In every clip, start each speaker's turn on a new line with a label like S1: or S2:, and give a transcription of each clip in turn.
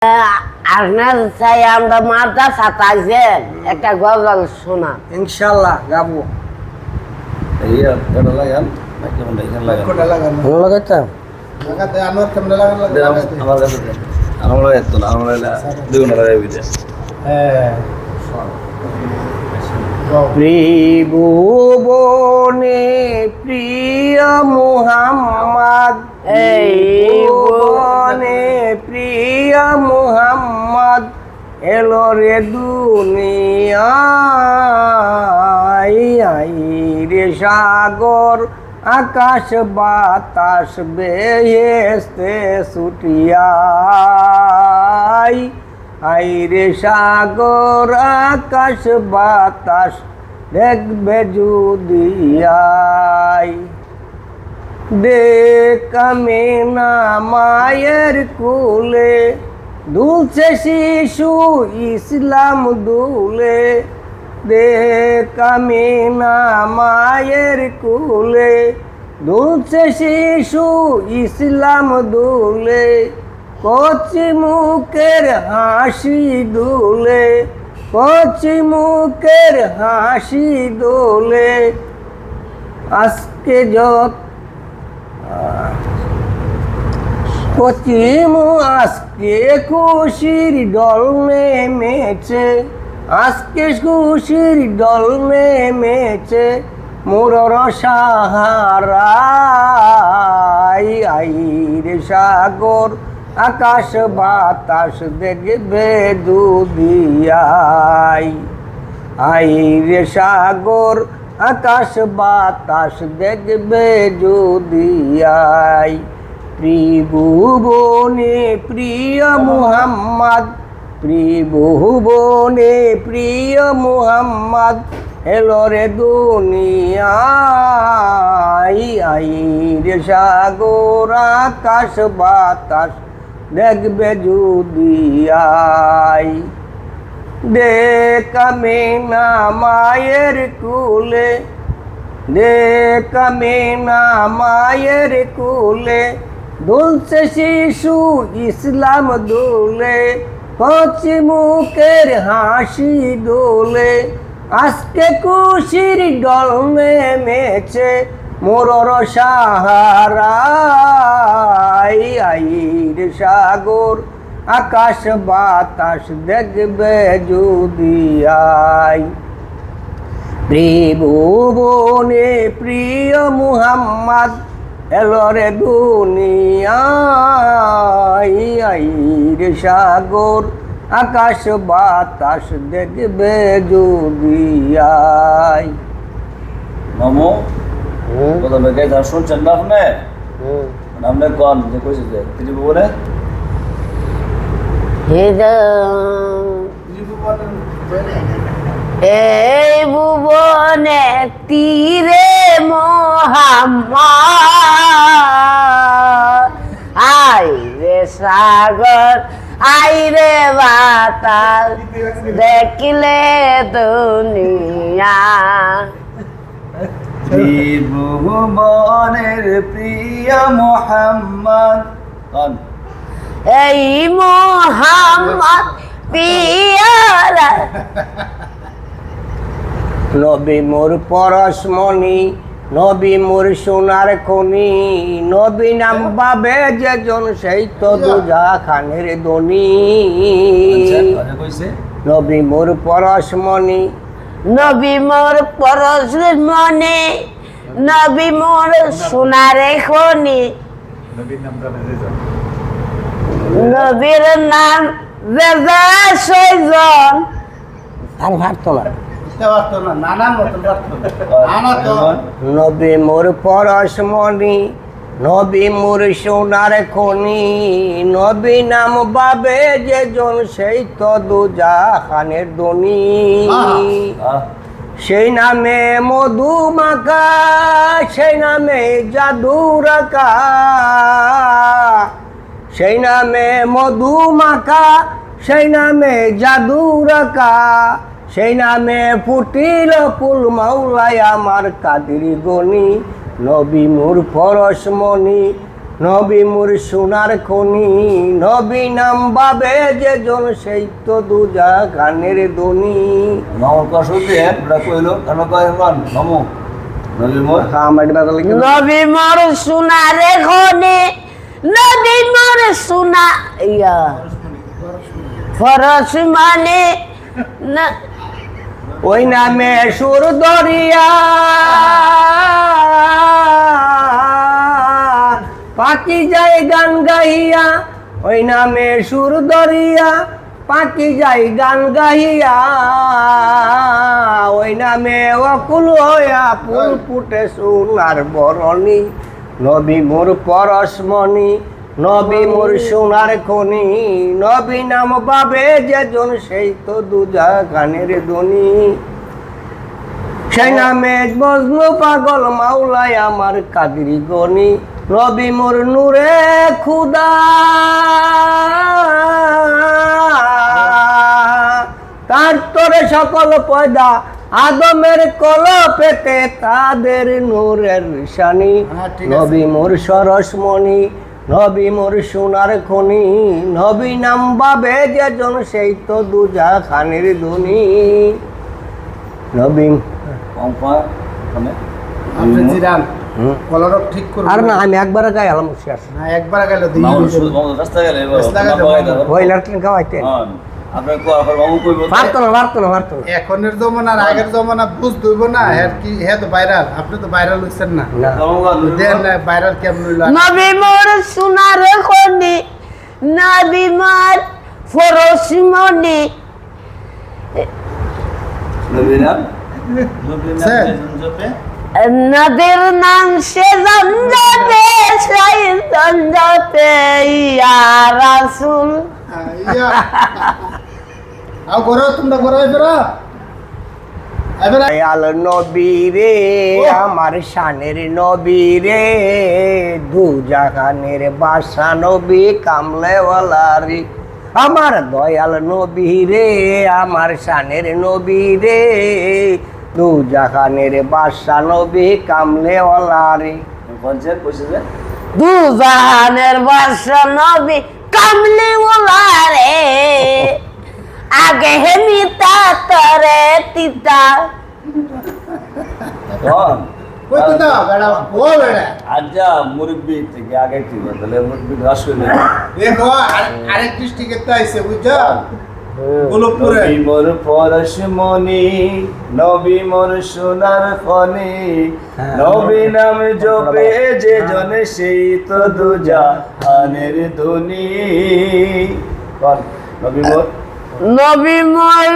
S1: আপনার চাই আমরা মাদ্রাসা থাকছেন একটা গজল শোনা
S2: ইনশাল্লাহ গাবো। ভালো লাগাইতাম ত্রিভুবনে প্রিয় মুহাম্মদ,
S1: এই
S2: ভুবনে প্রিয় মুহাম্মদ এলো রে দুনিয়ায়। আই রে সাগর আকাশ বাতাস বেহেশতে ছুটিয়াই। আই রে সাগর আকাশ বাতাস দেখবে যদি আই। দেখ আমিনা মায়ের কুলে দুলছে শিশু ইসলাম দুলে। দেখ আমিনা মায়ের কুলে দুলছে শিশু ইসলাম দুলে। কচি মুখের হাসি দুলে, কচি মুখের হাসি দোলে। আজকে যত আজকে খুশির ডল নেমেছে, আজকে খুশির ডল নেমেছে মোর সাহারায়। আই রে সাগর আকাশ বাতাস দেখবে দুদিয়াই। আই রে সাগর আকাশ বাতাস দেখবে যদি আই। ত্রিভুবনে প্রিয় মুহাম্মদ, ত্রিভুবনে প্রিয় মুহাম্মদ এলো রে দুনিয়ায়। আই রে সাগর আকাশ বাতাস দেখবে যদি আই। দেখ আমিনা মায়ের কুলে, দেখ আমিনা মায়ের কুলে দুলছে শিশু ইসলাম দুলে। কচি মুখের হাসি দোলে, আজকে খুশির ডল নেমেছে মোর সাহারায়। আই রে সাগর আকাশ বাতাস দেখবে যদি আই। ত্রিভুবনে প্রিয় মুহাম্মদ এলো রে দুনিয়ায়। আই রে সাগর আকাশ বাতাস দেখবে যদি আই।
S3: মামু প্রথমে গাইতে শুনছেন না আপনি? আপনি কোন যে কইছে যে ত্রিভুবনে
S1: এই ভুবনে তীরে মোহাম্মদ। আই রে সাগর আই রে বাতাস দেখিলে দুনিয়া।
S3: ত্রিভুবনের প্রিয় মুহাম্মদ
S1: এই মোহাম্মদ পিয়ারা।
S2: নবী মোর পরশমণি, নবী মোর সোনার খনি। নবী নাম পাবে যেজন সেই তো দুজা খানের দনি। নবী মোর পরশমণি,
S1: নবী মোর পরশ মনে, নবী মোর সোনারে খনি। নবীর নাম বেজা সৈজন।
S2: আর ভাবতো না নবী মোর পরশমণি, নবী মোর সোনার খনি। নবী নাম বাবে যেজন সেই তো দুজা খানের দনি। সেই নামে মধু মাখা, সেই নামে জাদু রাখা। সেই নামে মধু মাখা, সেই নামে জাদু রাখা। সেই নামে ফুটিল ফুল মাওলায় আমার কাদির গনি। নবী মোর পরশমণি, নবী মোর সোনার খনি, নবী নাম বাবে যে জন সেই তো দুজা গানের দনি।
S3: মামুর কথা শুনতে এটা কইলো কেন কয় মামু নবী মোর
S2: আমার বাবা লিখে
S1: নবী মোর সোনারে খনি, নবী মোর সোনা ইয়া ফরস মানে না
S2: ওই নামে সুর দরিয়া পাখি যায় গান গাইয়া, ওই নামে সুর দরিয়া পাখি যায় গান গাইয়া, ওই নামে অকুল হইয়া ফুল ফুটে সোনার বরণী। নবী মোর পরশমণি, নবী মোর সোনার খনি, নবী নাম বাবে যে জন সেই তো দুজা গানের দনি। সেই নামে বজলু পাগল মাওলাই আমার কাদরি গনি, নবী মোর নূরে খুদা তার তোরে সকল পয়দা আদমের কলপেতে তাদের নূরের শানি। নবী মোর সরসমণি, নবী মোর সোনার খনি, নবী নাম বাবে যে জন সেই তো দুজা খানের ধনী। নবী
S3: কম্পা মানে
S4: আপনি জিরান কলর ঠিক করুন।
S2: আর না আমি একবার গাই আলাম শেষ
S4: না একবার গেল দিই
S3: মামু মামু রাস্তা গেলে
S4: রাস্তা গেলে
S2: বইলার ট্রেন খাওয়াইতে
S3: আপনার কোয়া মামু কইবো
S2: পারতো না
S4: এখনের জমানা আর আগের জমানা বুঝ দইব না এর কি হে তো ভাইরাল, আপনি তো ভাইরাল হইছেন না।
S2: না
S4: দেন না ভাইরাল কেমন হইলো?
S1: নবী মোর সোনারে খনি, নবী মোর ফরস মানে
S3: নবী নাম
S4: স্যার।
S1: নদীর নাম সে জঞ্জাতে সেই জঞ্জাতে ইয়া রাসূল।
S4: ইয়া আও করো তোমরা করো এবারে এবারে
S2: দয়াল নবী রে আমার শানের নবী রে, দু জাহানের বাসা নবী কামলেওয়ালা রে। আমার দয়াল নবী রে আমার শানের নবী রে, দু জাহানের বাসা নবী কামলেওয়ালা রে।
S3: পঞ্চায়েত কইছে যে
S1: দু জাহানের বাদশা নবী কামলি ওলা রে, আগে হেমিতা তরে তিতা।
S3: কোন
S4: কই তো দাও বেড়া ও বেড়া
S3: আজ্জা মুরব্বি থেকে আগে কি বলে মুরব্বি ঘাস করে
S4: দেখো আরেক ডিস্ট্রিক্টে তো আইছে বুঝছো গোলকপুরে।
S3: নবী মোর পরশমণি, নবী মোর সোনার খনি, নবী নাম জপে যে জনে সেই তো দুজা আনের ধনী। নবী মোর
S1: নবী মোর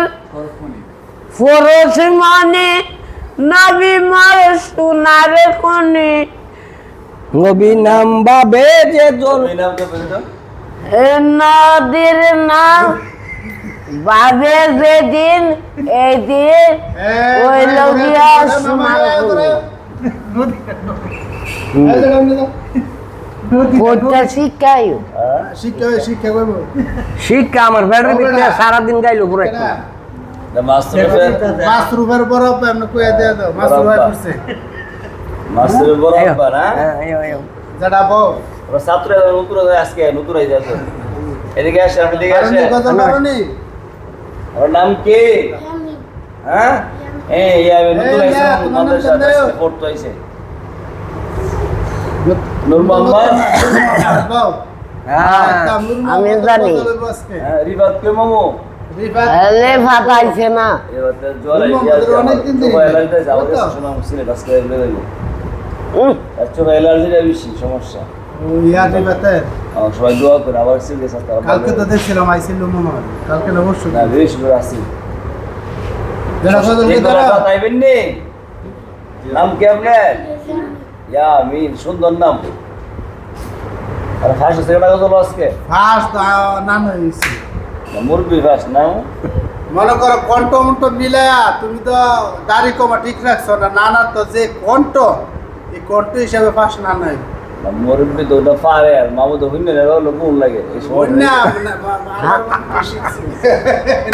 S1: ফরস মানে, নবী মোর সোনার খনি,
S2: নবী নাম বাবে যে জন
S3: নবী নাম জপে তো
S1: এ নদীর নাম বাবে যেদিন এই দিন ওই লগিয়া সোনার খনি। কোনটা শিখাই
S4: শিক্ষা শিক্ষা কইব
S2: শিক্ষা আমার ব্যাটারি ভিতরে সারাদিন গাইলো পুরো একটু।
S3: মাস্টার
S4: মাসরুফের বরফ এমন কইয়া দেয়া দাও মাসরুফ ভাই করছে
S3: মাস্টার বড় আব্বা না
S4: যেটা বউ
S3: ওরা ছাত্র নতুন আজকে নতুন আই যাচ্ছে এদিকে আসে আপনি এদিকে আসে
S4: কত করনি
S3: ওর নাম কি হ্যাঁ এই আমি নতুন
S4: এই,
S3: আইছি
S4: না, তোমার নাম
S3: মাদ্রাসা
S4: জানতে হবে।
S3: পড়তে আইছে নূর মোহাম্মদ
S4: বউ
S2: হ্যাঁ
S1: আমি জানি।
S3: হ্যাঁ রিবাত কে মামু
S4: রিফাত
S1: এলে ফাটাইছে না।
S3: এবার জল আই
S4: নূর মোহাম্মদের অনেকদিন দেরি।
S3: এলার্জি যাও
S4: বুঝছো?
S3: শোনা সিলেট আজকে বলে দিল
S1: উম,
S3: আচ্ছা এলার্জিটা বেশি সমস্যা
S4: ইয়া রিফাতে
S3: সবাই দোয়া করে আবার সিরিয়াস আসতে
S4: কালকে তো দেখছিলাম আইছিল মোহাম্মদ কালকে অবশ্যই
S3: না বেশি করে আসি
S4: যেটা কত
S3: তাইবেন নি নাম কি আপনার ইয়া মিন সুন্দর নাম আর ফার্স্ট সেকেন্ড আগে চলো আজকে
S4: ফার্স্ট নাম হইছে
S3: মুরবি ফার্স্ট নাম
S4: মনে করো কণ্ঠ মন্ঠ মিলায়া তুমি তো দাড়ি কমা ঠিক রাখছো না না তো যে কণ্ঠ এই কণ্ঠ হিসাবে ফার্স্ট না নাই
S3: মুরব্বি তো ওটা পারে আর মামু তো হইনে হলো কোন লাগে এই সময়
S4: না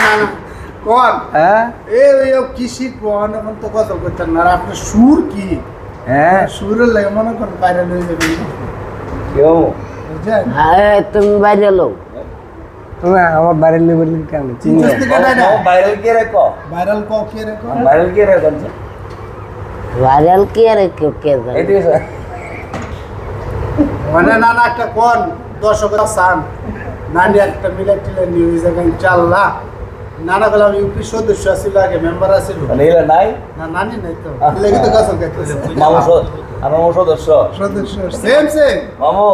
S4: না কোন
S2: হ্যাঁ
S4: এই কি শিখবো এখন তো কথা করতেন না আর আপনার সুর কি
S2: হ্যাঁ
S4: সুরের লাগে মনে করেন বাইরে লয়ে যাবেন
S3: কেউ
S4: বুঝছেন
S1: হ্যাঁ তুমি বাইরে লোক
S2: না আমার বাড়ির লেভেল কেন
S4: চিন্তাস থেকে না
S3: ভাইরাল কে রেখো
S4: ভাইরাল ক কে রে
S3: ভাইরাল কে রেখো
S1: ভাইরাল কি আর কেউ কে জানে
S3: এদিকে
S4: মানে না না একটা কোন দর্শকরা সান নানি একটা মিলাইটিলে নিউজ এখন চাল্লা নানা গেলাম ইউপি সদস্য ছিল আগে মেম্বার আছিল
S3: নীলা নাই
S4: না নানি নাই তো লেগে তো গাছ গাইতেছে
S3: আমার সদস্য
S4: সদস্য সেম সেম
S3: মামু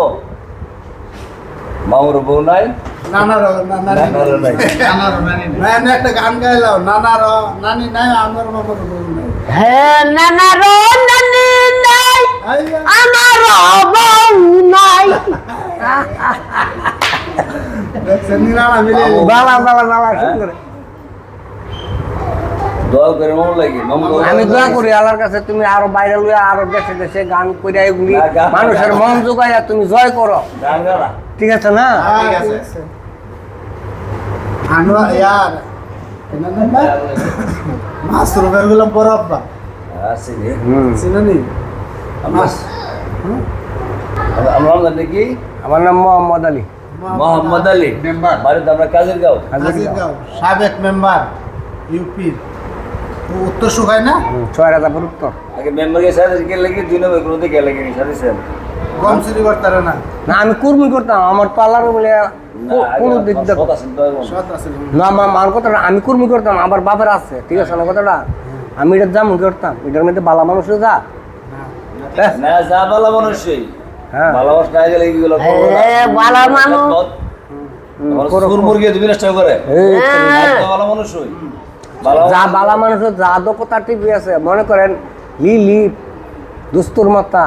S3: মামুর বউ নাই
S4: নানারও নানি
S3: নানারও নাই।
S4: নানারও নানি না একটা গান গাইলাম নানারও নানি নাই আমার মামার বউ নাই
S1: হ্যাঁ নানারও নানি নাই
S4: আইয়া
S1: আমারও বউ নাই
S4: দেখছেন নি নানা মিলে
S2: বালা বালা বালা সুন্দর
S3: দোয়া করে মামু লাগি মামু
S2: আমি দোয়া করি আল্লাহর কাছে তুমি আরো বাইরে লইয়া আরো দেশে দেশে গান কইরা এগুলি
S3: না, গান-
S2: মানুষের মন জোগাইয়া তুমি জয় করো
S3: গান গালা
S2: ঠিক আছে না
S4: ঠিক আছে আনোয়া यार কেন না মাসরুফের গুলো বড় আব্বা
S3: আসি রে
S4: চিনি
S3: আমরা আমরা নাকি
S2: আমার নাম মোহাম্মদ আলী
S3: মোহাম্মদ আলী
S4: মেম্বার
S3: বাড়িতে আমরা কাজের গাঁও
S4: হাজিরগাঁও সাবেক মেম্বার ইউপি উত্তর সুখায় না
S2: 6000 উত্তর
S3: আগে মেম্বারকে সাথে কে লাগি দুই নম্বর গ্রুপে কে লাগি সাথে সেন
S4: গম চুরি করতারে না
S2: না আমি কুর্মি করতাম আমার পার্লার বলে কোন দিক দিয়ে
S3: সৎ আছেন তো
S4: সৎ আছে
S2: না আমার কথাটা আমি কুর্মি করতাম আমার বাবার আছে ঠিক আছে না কথাটা আমি এটা জামু করতাম এটার মধ্যে বালা মানুষ যা
S3: না যা ভালো মানুষই
S2: হ্যাঁ
S3: ভালোবাসা না গেলে কি গুলো
S1: ভালো মানুষ।
S3: সুর মুরগি তুমি নষ্ট করে
S2: এই
S3: ভালো মানুষই ভালো
S2: যা বালা মানুষের যা দক্ষতা টিভি আছে মনে করেন লিপ দুস্তুর মাতা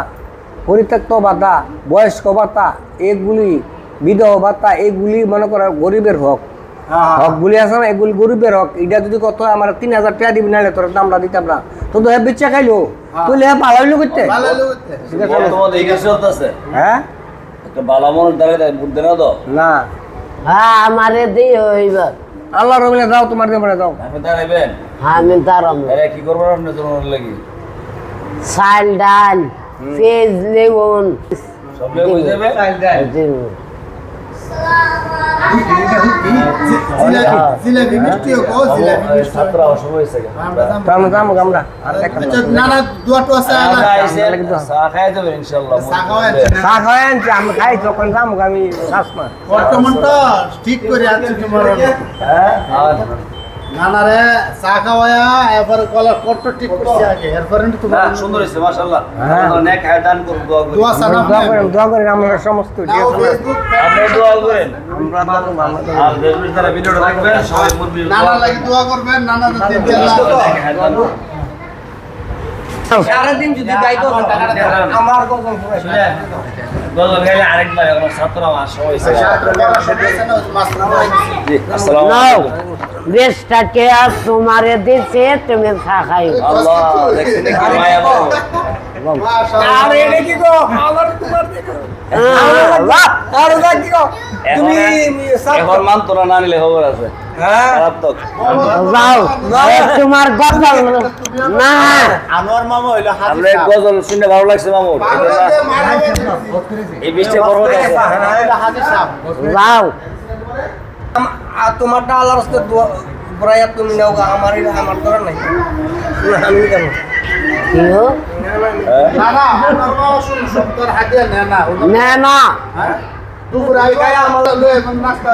S2: পরিত্যক্ত ভাতা বয়স্ক ভাতা এগুলি বিধবা ভাতা এগুলি মনে করেন গরিবের হক হকগুলি আছে না এগুলি গরিবের হক এটা যদি কত আমার 3000 টাকা দিবি নাহলে তোর দামটা দিতাম না তো তো হ্যাঁ বেচা খাইলো তুই হ্যাঁ ভালো হইলো করতে
S4: ভালো লোকতে
S2: ঠিক আছে
S3: তোমাদের এই কিছু আছে
S2: হ্যাঁ
S3: একটা ভালো মানুষ দাঁড়িয়ে বুদ্ধি না তো
S2: না
S1: হ্যাঁ আমারে দিয়ে হইব
S2: আল্লাহ রবিলে যাও তোমার দেবনে যাও
S3: আপনি দাঁড়াইবেন
S1: আমি তারাম
S3: এরা কি করবেন আপনার জন্য লাগি
S1: চাল ডাল পেঁয়াজ লেবুন
S3: সব লোক হয়ে যাবে
S4: জিলাপি মিষ্টিও কো জিলাপি মিষ্টি
S3: ছাত্র অসুখ হয়েছে
S4: আমরা দাম
S2: তো আমরা আমরা আর দেখা
S4: আচ্ছা নানা দুয়াটো আছে
S3: চা খাই যাবেন ইনশাল্লাহ
S4: চা খাওয়ায়
S2: চা খাওয়াই আনছি আমি খাই যখন যাম আমি শ্বাস না
S4: বর্তমান তো ঠিক করে আছে তোমার
S3: হ্যাঁ আর
S4: নানা রে চা খাওয়ায়া এবার কলার কত ঠিক করছে আগে এরপরে
S3: না
S4: তোমার
S3: সুন্দর হয়েছে মাশাআল্লাহ
S2: হ্যাঁ।
S3: আপনারা নেক হায়াত দান করুন দোয়া করুন
S4: দোয়া সালাম
S2: দোয়া করেন আমরা সমস্ত ঠিক
S4: নাও
S2: আছে না?
S4: ফেসবুক
S3: আপনি দোয়া করেন
S2: আমরা তো আমাদের
S3: আর ফেসবুক যারা ভিডিওটা দেখবেন সবাই মুরব্বি
S4: নানা লাগি দোয়া করবেন নানা যদি
S2: সারাদিন যদি গাইতো আমার গজল পুরো
S3: গজল গাইলে আরেকবার আমার ছাত্র আমার সময় হয়েছে জি আসসালামু
S1: নাও
S3: আলাইকুম
S1: বেশটা কে আর তোমারে দিছে তুমি চা খাইও
S3: আল্লাহ দেখছেন কি মায়া বাবু
S2: আরে এটা কি গো আমার তোমার দেখো আরে যা কি গো তুমি
S3: এখন মান তোরা না নিলে খবর আছে
S2: হ্যাঁ
S3: খারাপ তো
S1: যাও এ তোমার গজল না
S4: আনোয়ার মামা হইলো
S3: আমরা গজল শুনে ভালো লাগছে মামু এই বৃষ্টি পর্ব আছে
S4: হাজির সাহেব
S1: যাও
S2: তোমারটা আল্লাহর রাস্তায় দোয়া বড়াইয়া তুমি নাও গা আমার আমার দরকার নাই আমি কেন
S1: কি হো
S4: না না আনোয়ার মামা শুন সত্তর হাজির না না
S1: না না
S4: দুপুর আগে আমার লয়ে নাস্তা